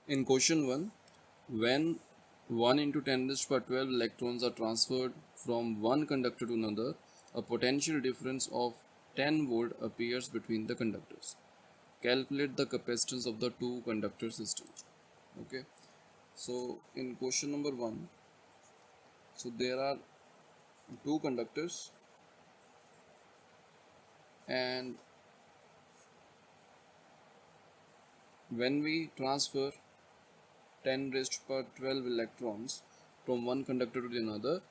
In question 1, when 1 into 10 raised to 12 electrons are transferred from one conductor to another, a potential difference of 10 volt appears between the conductors. Calculate the capacitance of the two conductor system. Okay, so in question number 1, so there are two conductors, and when we transfer 10 raised to 12 electrons from one conductor to another,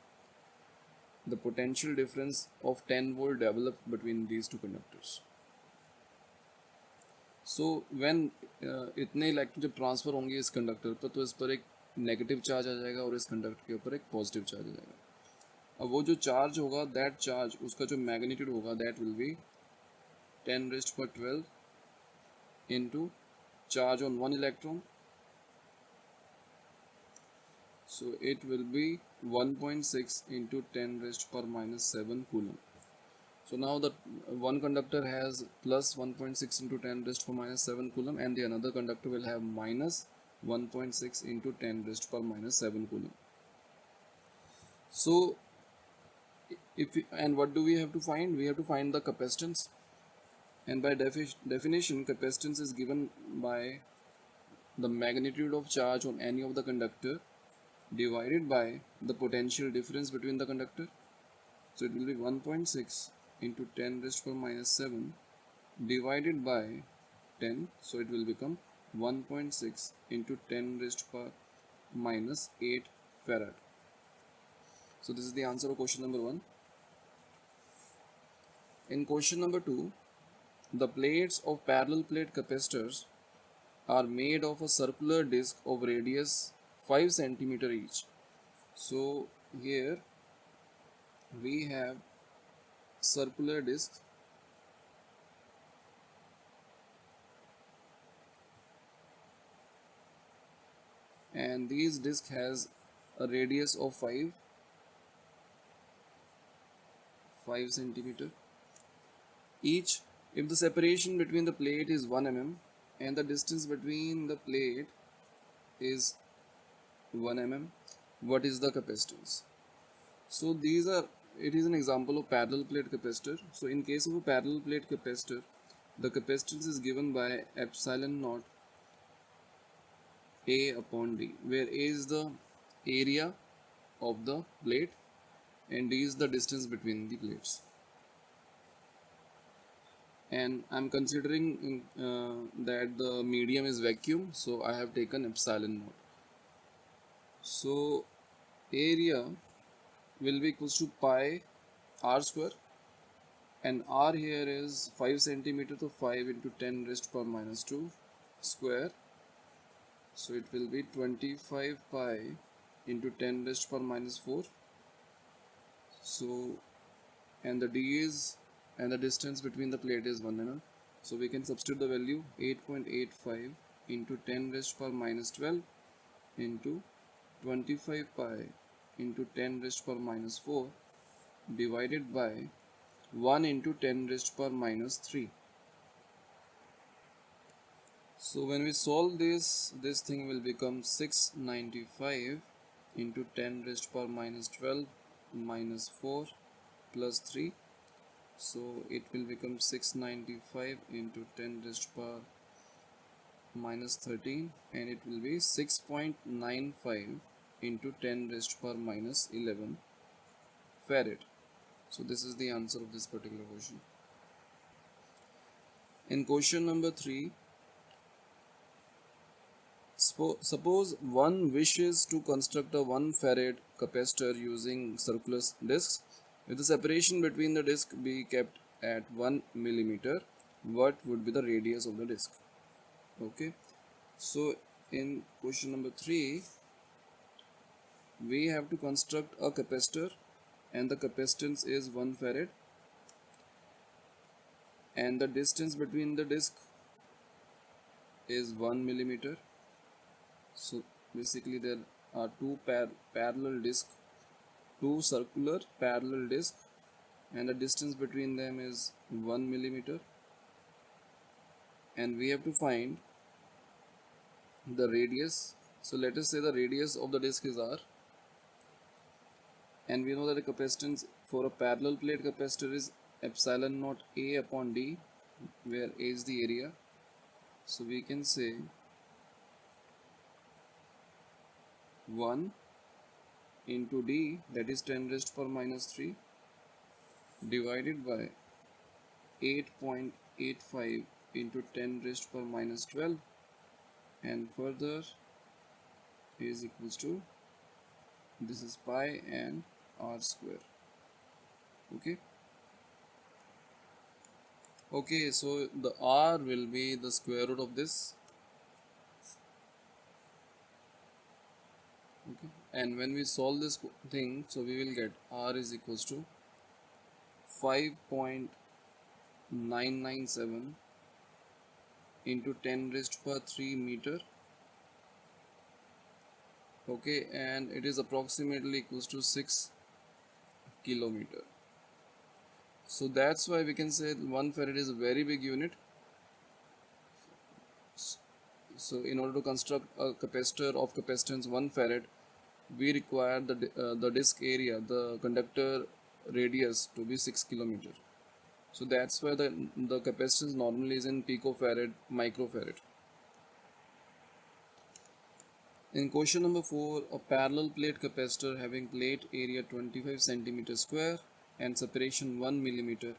the potential difference of 10 volt develops between these two conductors. So when इतने electron जब transfer होंगे इस conductor पर, तो इस पर एक negative charge आ जाएगा और इस कंडक्टर के ऊपर एक पॉजिटिव चार्ज आ जाएगा। अब वो जो चार्ज होगा, दैट चार्ज, उसका जो मैग्नीट्यूड होगा, that will be 10 raised to 12 into charge on one electron, so it will be 1.6 into 10 raised to minus 7 coulomb. So now the one conductor has plus 1.6 into 10 raised to minus 7 coulomb, and the another conductor will have minus 1.6 into 10 raised to minus 7 coulomb. So and what do we have to find? We have to find the capacitance, and by definition capacitance is given by the magnitude of charge on any of the conductor divided by the potential difference between the conductor. So it will be 1.6 into 10 raised to minus 7 divided by 10, so it will become 1.6 into 10 raised to minus 8 farad. So this is the answer of question number 1. In question number 2, the plates of parallel plate capacitors are made of a circular disc of radius 5 centimeter each. So here we have circular disc, and these disc has a radius of 5 centimeter each. If the separation between the plate is 1 mm and the distance between the plate is 1 mm, what is the capacitance? So it is an example of parallel plate capacitor. So in case of a parallel plate capacitor, the capacitance is given by epsilon naught A upon D, where A is the area of the plate and D is the distance between the plates. And I'm considering that the medium is vacuum, so I have taken epsilon naught. So area will be equals to pi r square, and r here is 5 centimeter, so 5 into 10 raised to minus 2 square, so it will be 25 pi into 10 raised to minus 4. So and the d is, and the distance between the plate is 1 mm, so we can substitute the value 8.85 into 10 raised to minus 12 into 25 pi into 10 raised to minus 4 divided by 1 into 10 raised to minus 3. So when we solve this thing will become 695 into 10 raised to minus 12 minus 4 plus 3. So it will become 695 into 10 raised to minus 13, and it will be 6.95 into 10 raised to minus 11 farad. So this is the answer of this particular question. In question number 3, suppose one wishes to construct a 1 farad capacitor using circular discs. If the separation between the disc be kept at 1 millimeter, what would be the radius of the disc? Okay, so in question number 3, we have to construct a capacitor, and the capacitance is 1 farad, and the distance between the disc is 1 millimeter. So basically there are two parallel disc, two circular parallel disc, and the distance between them is 1 millimeter, and we have to find the radius. So let us say the radius of the disc is R, and we know that the capacitance for a parallel plate capacitor is epsilon naught A upon D, where A is the area. So we can say 1 into D, that is 10 raised to power minus 3, divided by 8.85 into 10 raised to power minus 12, and further is equals to, this is pi and R square. Okay, so the R will be the square root of this. Okay, and when we solve this thing, so we will get R is equals to 5.997 into 10 raised to power 3 meter. Okay, and it is approximately equals to 6 kilometer. So that's why we can say 1 farad is a very big unit. So in order to construct a capacitor of capacitance 1 farad, we require the disc area, the conductor radius, to be 6 kilometer. So that's why the capacitance normally is in picofarad, microfarad. In question number 4, a parallel plate capacitor having plate area 25 centimeter square and separation 1 millimeter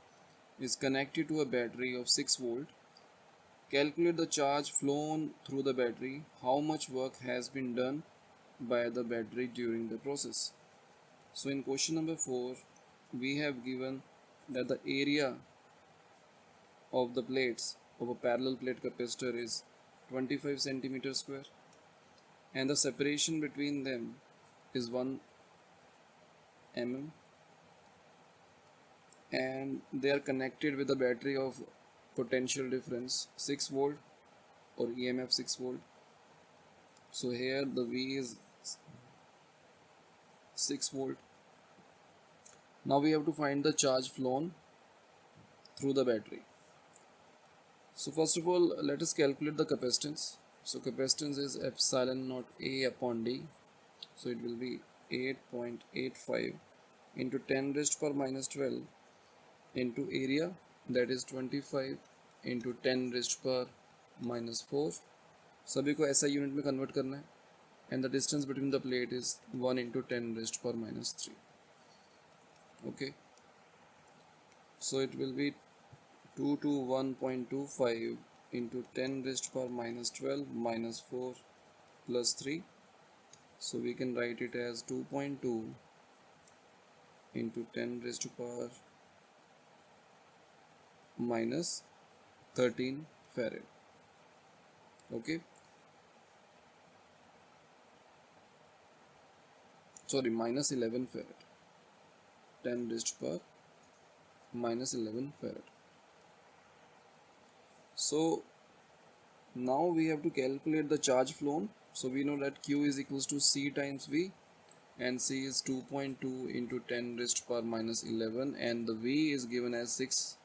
is connected to a battery of 6 volt. Calculate the charge flown through the battery. How much work has been done by the battery during the process? So in question number 4, we have given that the area of the plates of a parallel plate capacitor is 25 centimeter square, and the separation between them is 1 mm, and they are connected with a battery of potential difference 6 volt or EMF 6 volt. So here the V is 6 volt. Now we have to find the charge flown through the battery. So first of all, let us calculate the capacitance. So capacitance is epsilon naught A upon D. So it will be 8.85 into 10 raised to power minus 12 into area, that is 25 into 10 raised to power minus 4. सभी को SI unit में convert करना है, and the distance between the plate is 1 into 10 raised to power minus 3. Okay, so it will be 2 to 1.25 into 10 raised to power minus 12 minus 4 plus 3. So we can write it as 2.2 into 10 raised to power minus 13 farad. Okay, sorry, minus 11 farad. 10 raised to power minus 11 farad. So now we have to calculate the charge flown. So we know that Q is equals to C times V, and C is 2.2 into 10 raised to power minus 11, and the V is given as 6.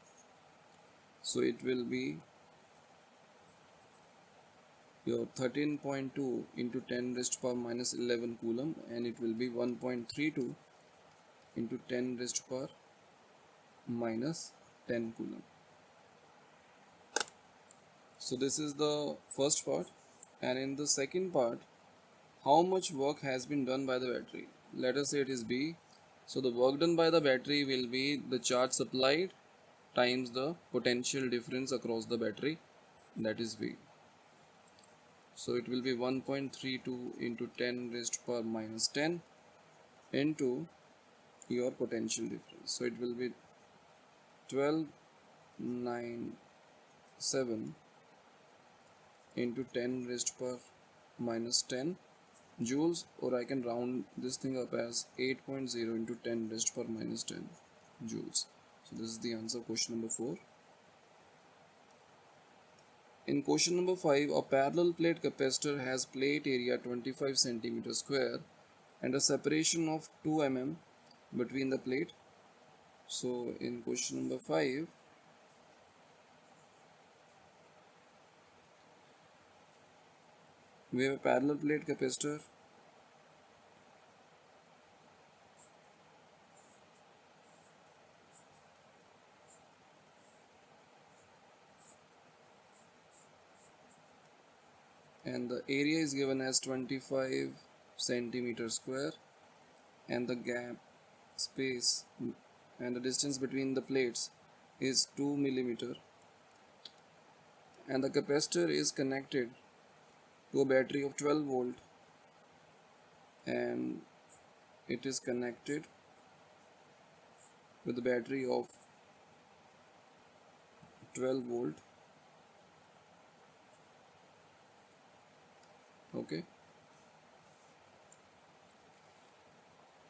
So it will be your 13.2 into 10 raised to power minus 11 coulomb, and it will be 1.32 into 10 raised to power minus 10 coulomb. So this is the first part, and in the second part, how much work has been done by the battery? Let us say it is B. So the work done by the battery will be the charge supplied times the potential difference across the battery, that is V. So it will be 1.32 into 10 raised to power minus 10 into your potential difference. So it will be 1297 into 10 raised to power minus 10 joules, or I can round this thing up as 8.0 into 10 raised to power minus 10 joules. So this is the answer of question number 4. In question number 5, a parallel plate capacitor has plate area 25 centimeter square and a separation of 2 mm between the plate. So in question number 5, We have a parallel plate capacitor, and the area is given as 25 centimeter square, and the gap space and the distance between the plates is 2 millimeter, and the capacitor is connected to a battery of 12 volt, and it is connected with the battery of 12 volt. Okay,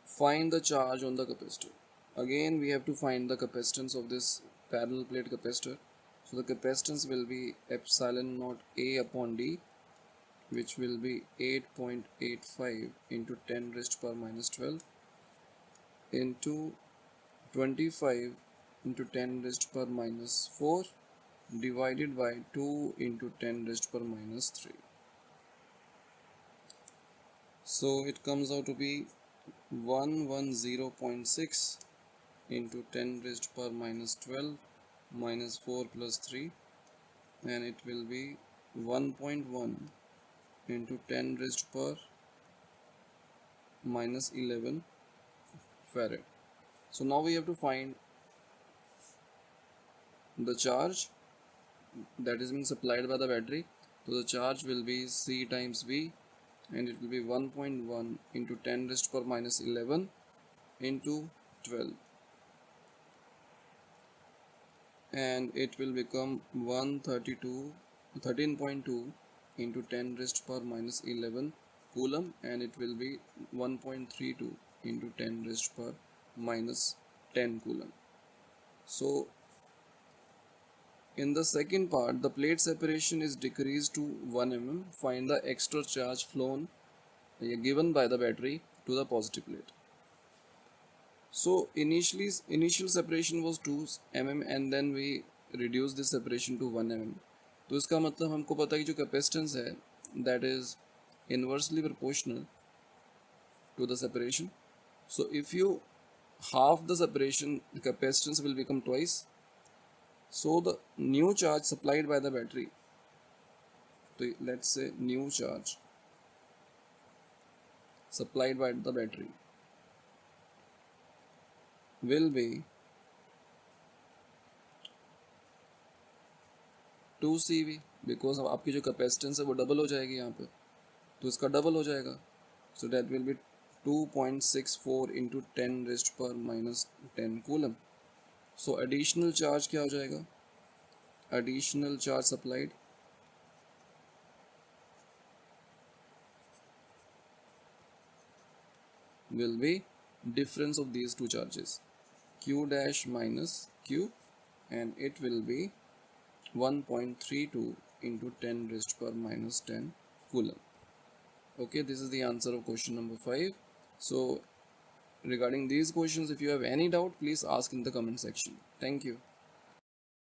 find the charge on the capacitor. Again we have to find the capacitance of this parallel plate capacitor. So the capacitance will be epsilon naught A upon D, which will be 8.85 into 10 raised power minus 12 into 25 into 10 raised power minus 4 divided by 2 into 10 raised power minus 3. So it comes out to be 110.6 into 10 raised power minus 12 minus 4 plus 3, and it will be 1.1 into 10 raised power minus 11 farad. So now we have to find the charge that is being supplied by the battery. So the charge will be C times V, and it will be 1.1 into 10 raised power minus 11 into 12, and it will become 13.2 into 10 raised power minus 11 coulomb, and it will be 1.32 into 10 raised power minus 10 coulomb. So in the second part, the plate separation is decreased to 1 mm. Find the extra charge flown given by the battery to the positive plate. So initial separation was 2 mm, and then we reduced this separation to 1 mm. तो इसका मतलब हमको पता है कि जो capacitance है that is inversely proportional to the separation. So if you half the separation, the capacitance will become twice. So the new charge supplied by the battery, so let's say new charge supplied by the battery will be 2 CV, because अब आपकी जो capacitance है वो double हो जाएगी यहाँ पे, तो इसका डबल हो जाएगा. So that will be 2.64 into 10 raised power minus 10 coulomb. So additional charge क्या हो जाएगा? Additional charge supplied will be difference of these two charges, Q dash minus Q, and it will be 1.32 into 10 raised power minus 10 coulomb. Okay, this is the answer of question number 5. So regarding these questions, if you have any doubt, please ask in the comment section. Thank you.